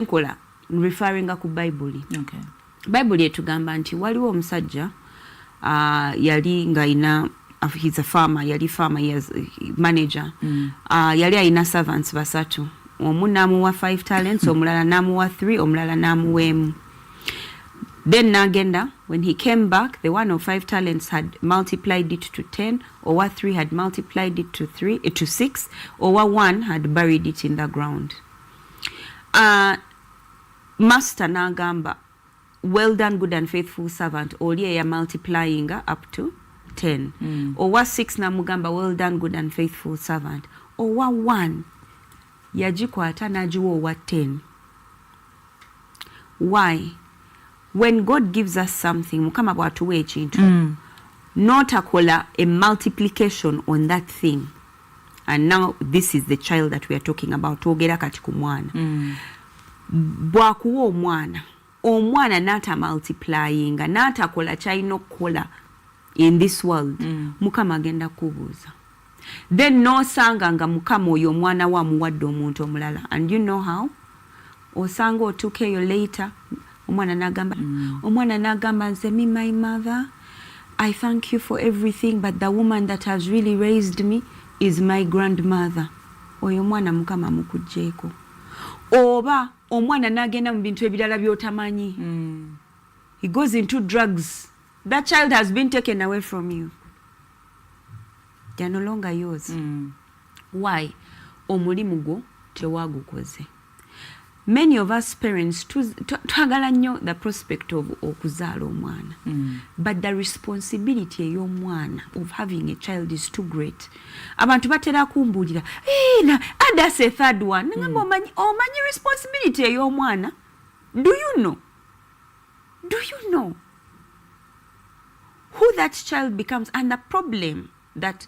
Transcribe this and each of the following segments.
nkola referring ku Bible. Okay. Bible etugamba nti waliwo omusajja yali nga ina he's a farmer, yali farmer, he is manager. Yali ayina servants basatu. Omu namuwa 5 talents, omulala namuwa 3, omulala namuwa emu. Then Nagenda, when he came back, the one of 5 talents had multiplied it to 10, or 3 had multiplied it to 6, or 1 had buried it in the ground. Master Nagamba, well done, good and faithful servant, oli ya multiplying up to 10. Or 6 namugamba, well done, good and faithful servant. Or 1 yajikwata najiwo wa 10. Why? When God gives us something, mukama bwatuwa ekintu, not akola a multiplication on that thing. And now this is the child that we are talking about. Ogera kati ku mwana. Bwakuwa omwana nata multiplying, nata kola chaino kola in this world. Mukama agenda kubuuza. Then no sanga nga mukama oyo omwana wa muwadde omuntu omulala. And you know how? Osanga otukeyo later. Omwana nagamba nze me my mother, I thank you for everything, but the woman that has really raised me is my grandmother. Oyo mwana mukama mukujjeeko. Oba omwana nagenda mu bintu ebirala byotamanyi. He goes into drugs. That child has been taken away from you. They are no longer yours. Why? Omulimu gwo tewagukoze. Many of us parents twagala nnyo the prospect of okuzaala omwana. But the responsibility ey'omwana of having a child is too great. Abantu batera kumbuulira, that's a third one. Ngamba omanyi responsibility ey'omwana? Do you know? Do you know who that child becomes? And the problem that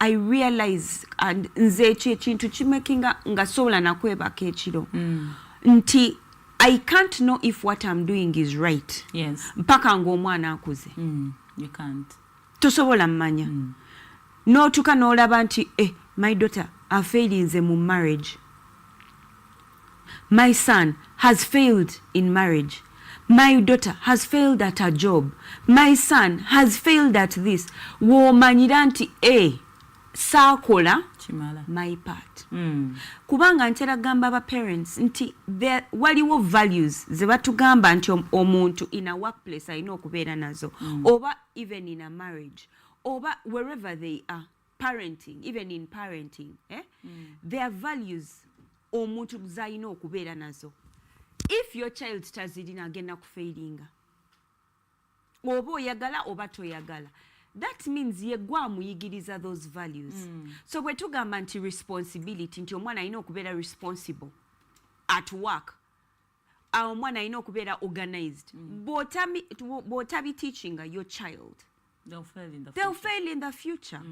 I realize, and nze ekintu kimekinga nga sobola nakwebaka ekiro nti I can't know if what I'm doing is right. Yes. Mpaka ng'omwana akuze. You can't. Tosobola mmanya. N'otuuka n'olaba nti my daughter failed nze mu marriage. My son has failed in marriage. My daughter has failed at her job. My son has failed at this. W'omanyira nti saakola my part. Kubanga ntera gamba ba parents nti waliwo values ze batugamba nti omuntu in a workplace alina okubeera nazo, oba even in a marriage, oba wherever they are, parenting, even in parenting, there are values omuntu zalina okubeera nazo. If your child tazirina agenda kufailinga, oba oyagala oba toyagala, that means ye gwa muyigiriza those values. So bwe tugamba nti responsibility, nti omwana alina okubeera responsible at work, omwana alina okubeera organized. Bw'otabi teaching your child, they'll fail in the future.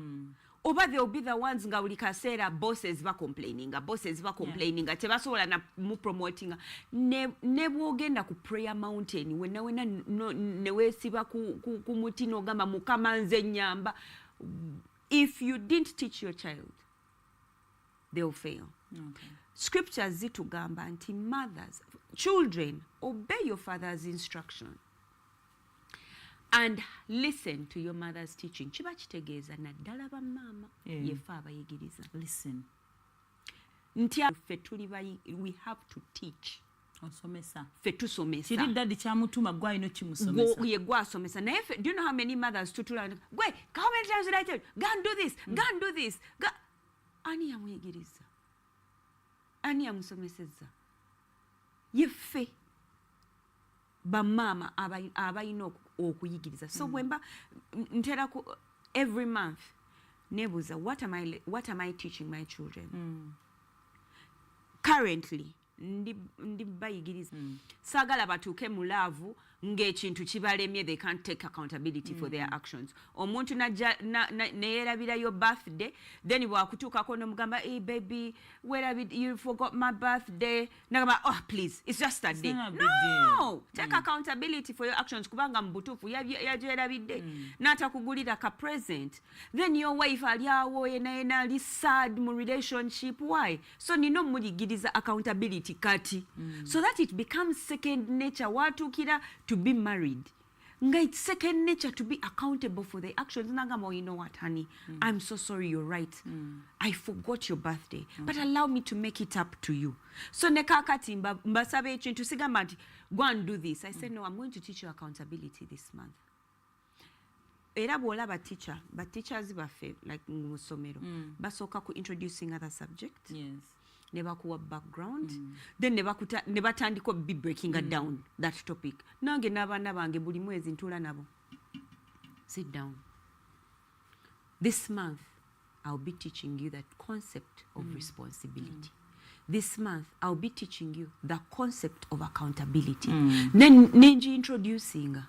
Oba they'll be the ones nga buli kaseera bosses complaining, tebasobola na mu promoting. Ne bwogenda ku prayer mountain, wena ne weesiba ku muti n'ogamba mukama nze nyamba. If you didn't teach your child, they'll fail. Okay. Scriptures zitugamba nti mothers, children, obey your father's instruction and listen to your mother's teaching. Chiba kitegeeza naddala ba mama yefe abayigiriza. Listen. Ntia fe tuli we have to teach. Osomesa. Fe tusomesa. Kiri dadi kyamutuma gwa ino kimusomesa. Ye gwa asomesa. Na do you know how many mothers tutula gwe, how many times did I tell you? Go and do this. Go and do this. Ani yamuyigiriza. Ani yamusomeseza. Yefe ba mama abayina okuyigiriza. So wemba ntera ku every month nebuza, what am I teaching my children? Currently ndi bayigiriza. Sagala batuke mu love ng'ekintu kibalemye, they can't take accountability for their actions. Omuntu neyerabira your birthday, then bwakutuukako n'omugamba, hey baby, you forgot my birthday. Nagamba, oh please, it's just a day. No, take accountability for your actions. Kubanga mbutuufu yagyerabidde n'atakugulira ka present. Then your wife ali awo yena ali sad mu relationship. Why? So nino muyigiriza accountability kati. So that it becomes second nature. Watukira to be married. Nga it's second nature to be accountable for the actions. Nagamo, you know what, honey? I'm so sorry, you're right. I forgot your birthday. But allow me to make it up to you. So nekakati mbasabe ekintu sigamba nti go and do this. I said, no, I'm going to teach you accountability this month. Era bw'olaba teacher, but teachers baffe like mu ssomero basooka ku introducing other subject. Yes. Ne bakuwa background. Then ne batandika be breaking down that topic. Nange n'abaana bange buli mwezi ntula nabo. Sit down. This month, I'll be teaching you that concept of responsibility. This month, I'll be teaching you the concept of accountability. Then nenji introducing.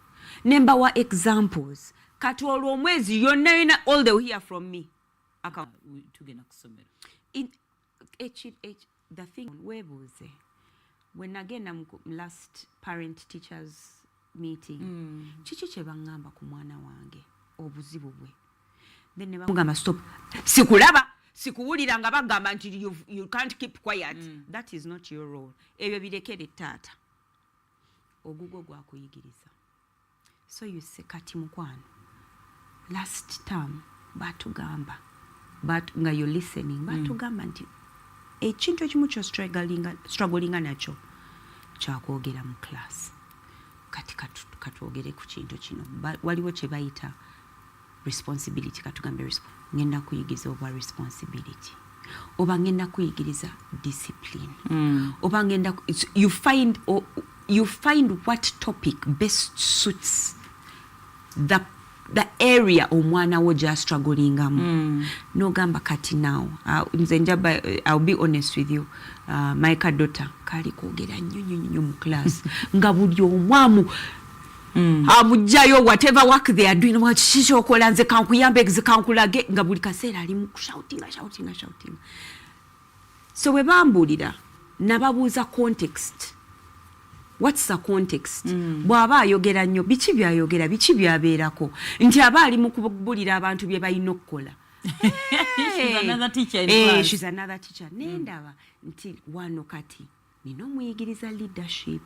Nembawa examples. Kati olwo omwezi yonna yina all they will hear from me. Tugenda kusomera. The thing webuuze when again last parent teachers meeting kiki kye baŋŋamba ku mwana wange obuzibu bwe then ne bamugamba stop sikuwulira nga bagamba nti you can't keep quiet. That is not your role. Ebyo birekere taata ogugo gwakuyigiriza. So you say kati mukwano last term batugamba nga you're listening batugamba nti ekintu ekimu kyo strugglinga nakyo kyakwogera mu class. Kati katwogere ku kintu kino waliwo kye bayita responsibility. Katugambe ngenda kuyigiriza oba responsibility oba ngenda kuyigiriza discipline oba ngenda you find what topic best suits the area omwana wo just struggling no gamba kati now I'll be honest with you, my daughter kali kwogera nnyo mu class nga buli omwamu amujjayo whatever work they are doing wakiki okola nze kankuyambe kankulage nga buli kaseera ali mu shouting. So we bambulira nababuuza context. What's the context? Bw'aba ayogera nnyo biki byayogera biki byabeerako nti aba ali mu kubulira abantu bye balina okukola. She's another teacher. Nendaba nti wano kati nina omuyigiriza leadership.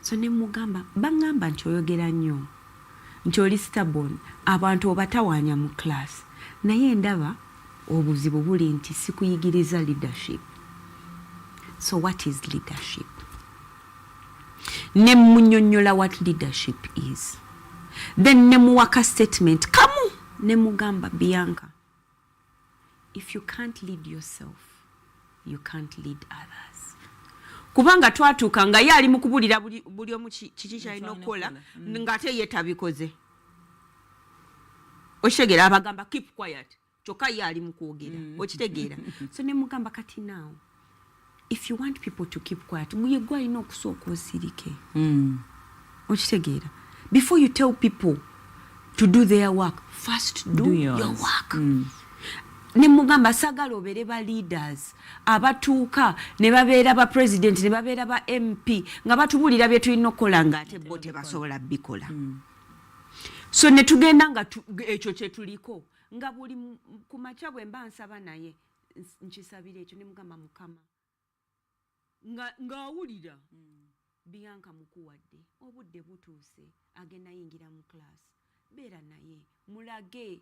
So ne mugamba baŋŋamba nti oyogera nnyo nti oli stubborn abantu obatawaanya mu class naye ndaba obuzibu buli nti sikuyigiriza leadership. So what is leadership? Ne munyonyola what leadership is. Then ne muwaka statement kamu ne mugamba Bianca, if you can't lead yourself you can't lead others. Kubanga twatuuka nga ye ali mu kubulira buli omu kiki kyalina okukola ng'ate ye tabikoze. Okitegeera abagamba keep quiet kyokka ye ali mu kwogera okitegeera. So ne mugamba kati now if you want people to keep quiet muyegwa alina okusooka osirike. Okitegeera before you tell people to do their work first do your work. Ne mugamba sagala obeere ba leaders abatuuka ne babeera ba president ne babeera ba MP nga batubulira bye tulina okukola ng'ate bo tebasobola bikola. So ne tugenda nga ekyo kye tuliko nga buli ku makya bwe mba nsaba naye nkisabira ekyo ne mugamba Mukama nga awulira Bianca mukuwadde obudde butuuse agenda yingira mu class beera naye mulage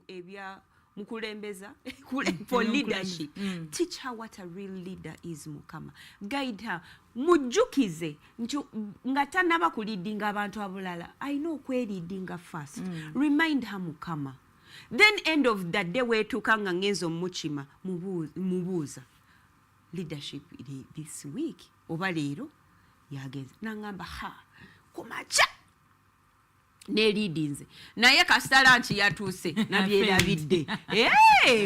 ebya mukulembeza for leadership. Teach her what a real leader is. Mukama guide her mujjukize nga tanaba kulidinga abantu abulala ayina okwelidinga first. Remind her Mukama. Then end of that day wetuuka nga ngenzo mukima mubuuza leadership this week oba leero yagenze nangamba kumacha ne leadinze naye kasitala nti yatuuse nabyerabidde.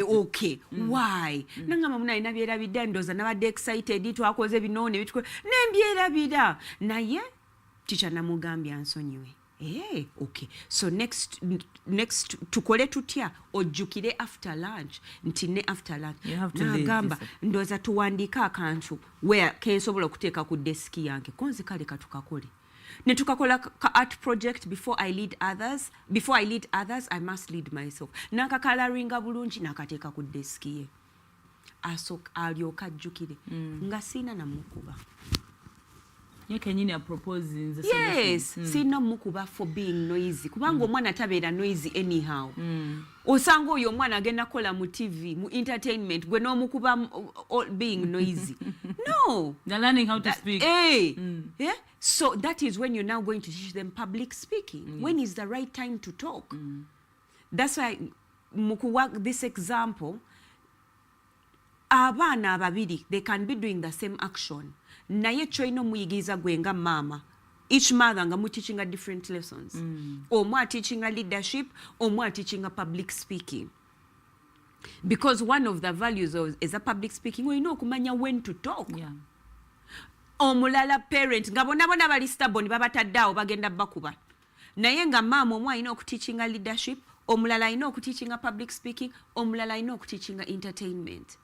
Okay, why? Nangamba munayi nabyerabidde ndoza nabadde excited twakoze binoone bituko nembyerabira naye teacher namugambye ansonyiwe. Okay. So next tukole tutya ojjukire after lunch nti ne after lunch nagamba ndoza tuwandika akantu where kensobola okuteeka ku desk yange konzi kale katukakole ne tukakola ka art project before I lead others I must lead myself nakakalaringa bulungi nakateeka ku desk ye alyoka ajjukire nga sina namukuba. Yes, sina mukuba for being noisy. Kubanga omwana tabeera noisy anyhow. Osanga oyo omwana agenda kola mu TV, mu entertainment, gwe n'omukuba being noisy. No. They're learning how to speak. Yeah? So that is when you're now going to teach them public speaking. When is the right time to talk? That's why mukuwa this example, abaana ababiri, they can be doing the same action. Naye choino muyigiriza gwenga mama. Each mother nga mu teaching a different lessons. Omwa teaching a leadership, omwa teaching a public speaking. Because one of the values is a public speaking, we know kumanya when to talk. Yeah. Omulala parent nga bona bali stubborn babataddawo bagenda bakuba. Naye nga mama omwa alina okuteaching a leadership, omulala alina okuteaching a public speaking, omulala alina okuteaching a entertainment.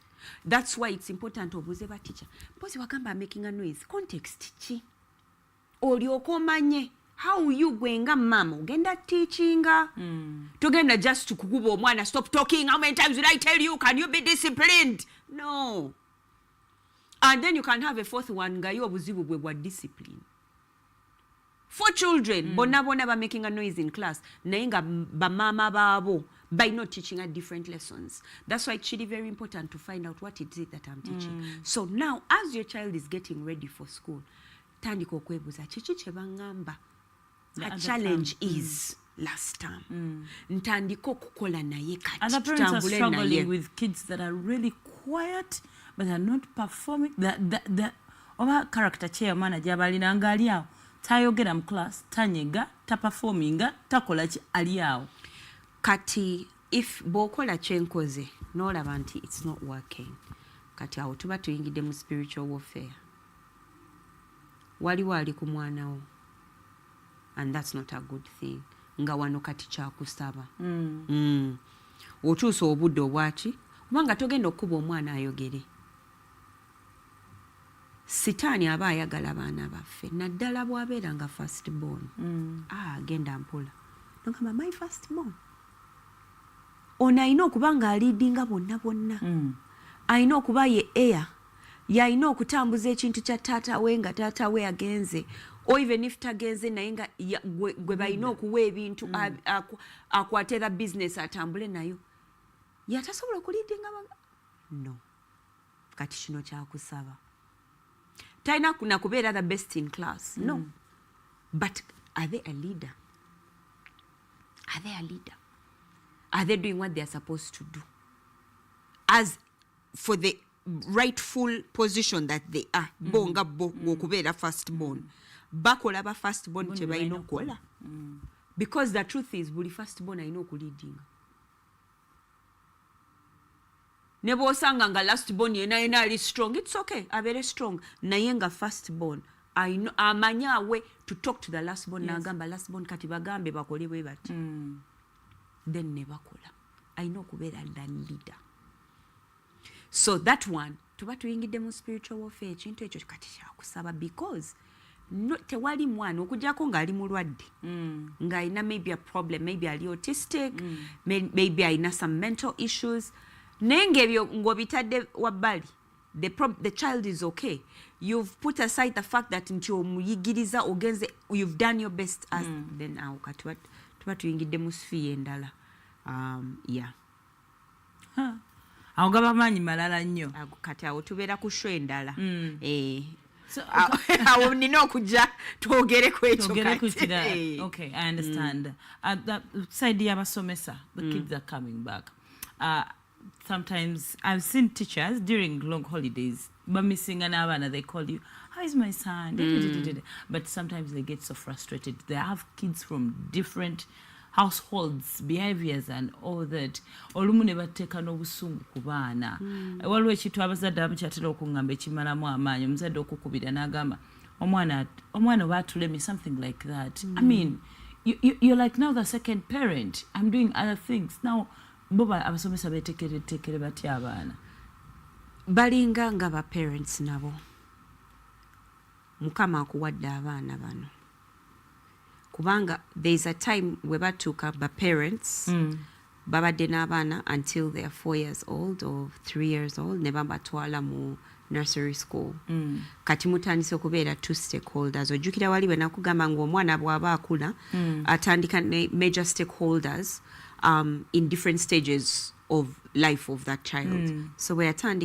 That's why it's important to obuze ba teacher. Pozi wakamba making a noise. Context chi. Olyoka omanye how you gwenga mama ogenda teachinga. Togenda just to kukuba omwana stop talking. How many times did I tell you? Can you be disciplined? No. And then you can have a fourth one nga yo obuzibu bwe bwa discipline. 4 children bona ba making a noise in class. Naye nga ba mama babo by not teaching at different lessons. That's why it's really very important to find out what it is that I'm teaching. So now, as your child is getting ready for school, tandika okwebuuza kiki kye bangamba. A challenge is last term. Ntandika okukola naye kati. Other parents are struggling with kids that are really quiet, but are not performing. The character chair manager balina ngali awo. Tayogera mu class, tanyega, taperforminga, takola ki ali awo. Kati if bokola chenkoze n'olaba nti it's not working, kati awo tuba tuyingidde mu spiritual warfare. Waliwo ali ku mwana wo, and that's not a good thing. Nga wano kati kyakusaba. Otuusa obudde obwaki kubanga togenda okuba omwana ayogere. Sitaani aba ayagala baana baffe naddala bwabeera nga first born. Agenda mpola nogamba my first born. Ono alina okuba nga aliidinga bonna. Alina okuba ye eya. Yalina okutambuza ekintu kya taata we nga taata we agenze. Or even if tagenze naye nga gwe balina okuwa ebintu akwate the business atambule nayo. Yatasobola okuliidinga no. Kati kino kyakusaba. Talina kubeera the best in class. No. But are they a leader? Are they a leader? Are they doing what they are supposed to do? As for the rightful position that they are. Bonga kubeera first born. Bakola ba first born kye balina okukola. Because the truth is buli first born alina okuleadinga. Ne bw'osanga nga last born yena ali strong, it's okay, abeere strong. Naye nga first born amanya we to talk to the last born. N'agamba last born kati bagambe bakole bwe bati. Then ne bakola. Alina okubeera the leader. So that one, tuba tuyingidde mu spiritual warfare, ekintu ekyo kati kyakusaba because tewali mwana okujjako ng'ali mulwadde ng'alina maybe a problem, maybe ali autistic, maybe alina some mental issues. Naye ng'ebyo ng'obitadde wabbali, the child is okay. You've put aside the fact that nti omuyigiriza ogenze, you've done your best as then awo kati tuba tuyingidde mu sphere endala. Yeah. Awo gaba maanyi malala nnyo. Kati awo tubeera ku show endala. So awo nina okujja twogereko ekyo kati. Okay, I understand. The side y'abasomesa, the kids are coming back. Sometimes I've seen teachers during long holidays, missing an hour, and they call you, how is my son? But sometimes they get so frustrated. They have kids from different households, behaviors and all that. Olumu ne bateeka n'obusungu ku baana. Waliwo ekintu abazadde abamu kyatera okungamba ekimalamu amaanyi, omuzadde okukubira n'agamba omwana batuleme, something like that. I mean, you're like now the second parent. I'm doing other things now. Boba abasomesa betekere batya abaana balinga nga ba parents nabo. Mukama akuwadde abaana bano kubanga there's a time we batuuka ba parents babadde n'abaana until they are 4 years old or 3 years old ne babatwala mu nursery school. Kati mutandise okubeera two stakeholders. Ojjukira wali bwe nakugamba ng'omwana bw'aba akula atandika ne major stakeholders in different stages of life of that child. So we are